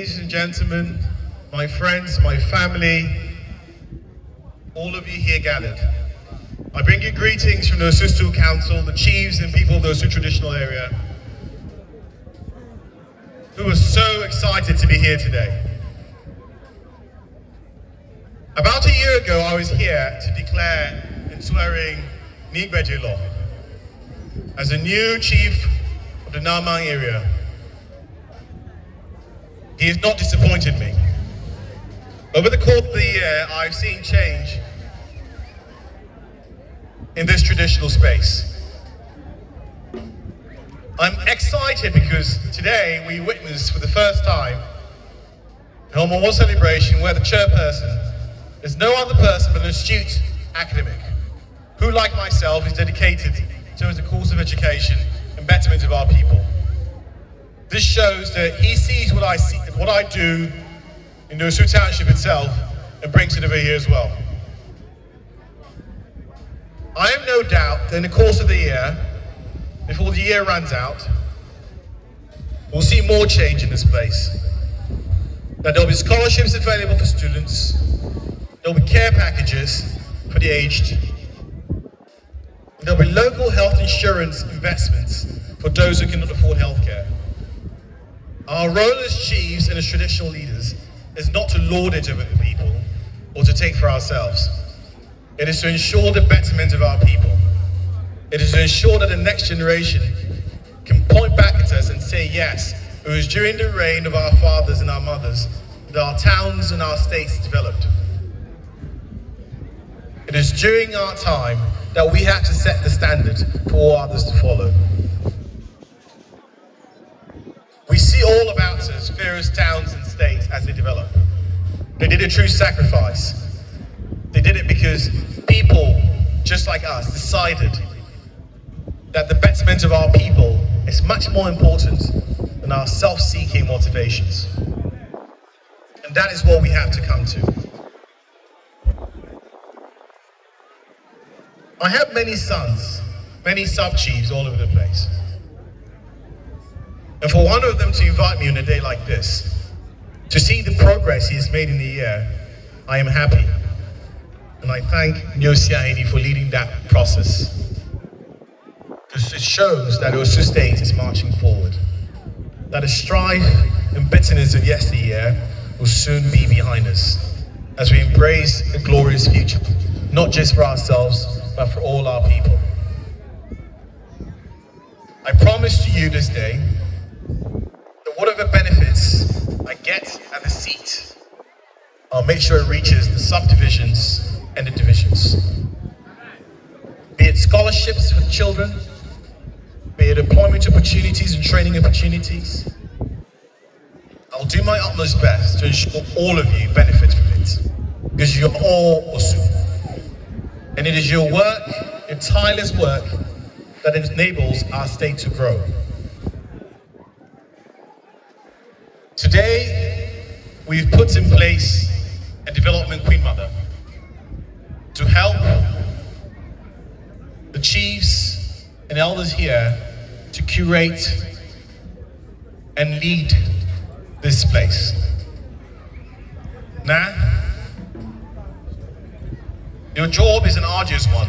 Ladies and gentlemen, my friends, my family, all of you here gathered, I bring you greetings from the Osustu Council, the chiefs and people of the Osu traditional area, who are so excited to be here today. About a year ago, I was here to declare and swearing Nigbeje law as a new chief of the Narhman area. He has not disappointed me. Over the course of the year, I've seen change in this traditional space. I'm excited because today we witnessed for the first time a Homowo celebration where the chairperson is no other person but an astute academic who, like myself, is dedicated to the course of education and betterment of our people. This shows that he sees what I see, what I do in the Osu Township itself, and brings it over here as well. I have no doubt that in the course of the year, before the year runs out, we'll see more change in this place. That there'll be scholarships available for students, there'll be care packages for the aged, and there'll be local health insurance investments for those who cannot afford healthcare. Our role as chiefs and as traditional leaders is not to lord it over the people or to take for ourselves. It is to ensure the betterment of our people. It is to ensure that the next generation can point back at us and say, yes, it was during the reign of our fathers and our mothers that our towns and our states developed. It is during our time that we have to set the standard for all others to follow. We see all about us, various towns and states as they develop. They did a true sacrifice. They did it because people, just like us, decided that the betterment of our people is much more important than our self-seeking motivations. And that is what we have to come to. I have many sons, many sub-chiefs all over the place. And for one of them to invite me on a day like this, to see the progress he has made in the year, I am happy. And I thank Notse for leading that process. Because it shows that Osu State is marching forward. That the strife and bitterness of yesteryear will soon be behind us as we embrace a glorious future, not just for ourselves, but for all our people. I promise to you this day, whatever benefits I get at the seat, I'll make sure it reaches the subdivisions and the divisions. Be it scholarships for children, be it employment opportunities and training opportunities, I'll do my utmost best to ensure all of you benefit from it, because you're all Osu. And it is your work, your tireless work, that enables our state to grow. Today, we've put in place a development Queen Mother to help the chiefs and elders here to curate and lead this place. Now, your job is an arduous one.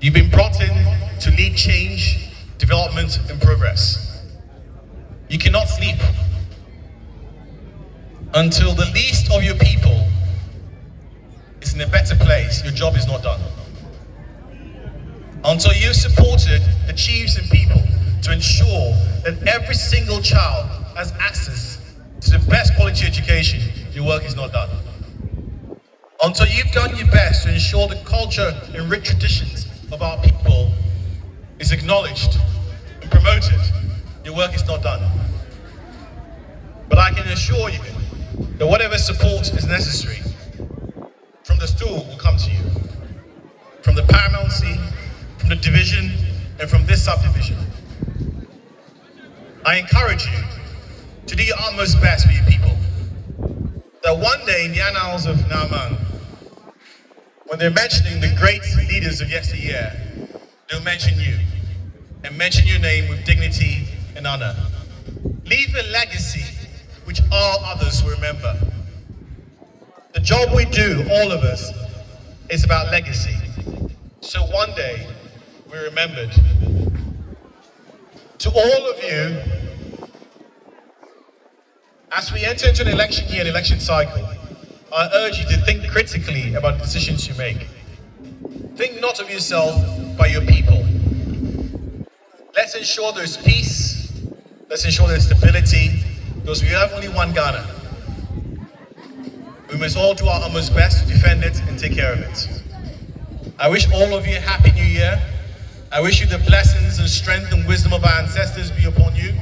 You've been brought in to lead change, development, and progress. You cannot sleep until the least of your people is in a better place. Your job is not done. Until you've supported the chiefs and people to ensure that every single child has access to the best quality education, your work is not done. Until you've done your best to ensure the culture and rich traditions of our people is acknowledged and promoted, your work is not done. But I can assure you that whatever support is necessary from the stool will come to you. From the paramountcy, from the division, and from this subdivision. I encourage you to do your utmost best for your people. That one day in the annals of Narhman, when they're mentioning the great leaders of yesteryear, they'll mention you and mention your name with dignity and honor. Leave a legacy which are others who remember. The job we do, all of us, is about legacy. So one day, we're remembered. To all of you, as we enter into an election year, an election cycle, I urge you to think critically about the decisions you make. Think not of yourself, but your people. Let's ensure there's peace. Let's ensure there's stability, because we have only one Ghana. We must all do our utmost best to defend it and take care of it. I wish all of you a happy new year. I wish you the blessings and strength and wisdom of our ancestors be upon you.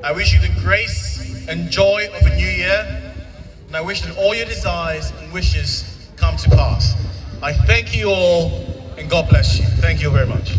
I wish you the grace and joy of a new year. And I wish that all your desires and wishes come to pass. I thank you all, and God bless you. Thank you very much.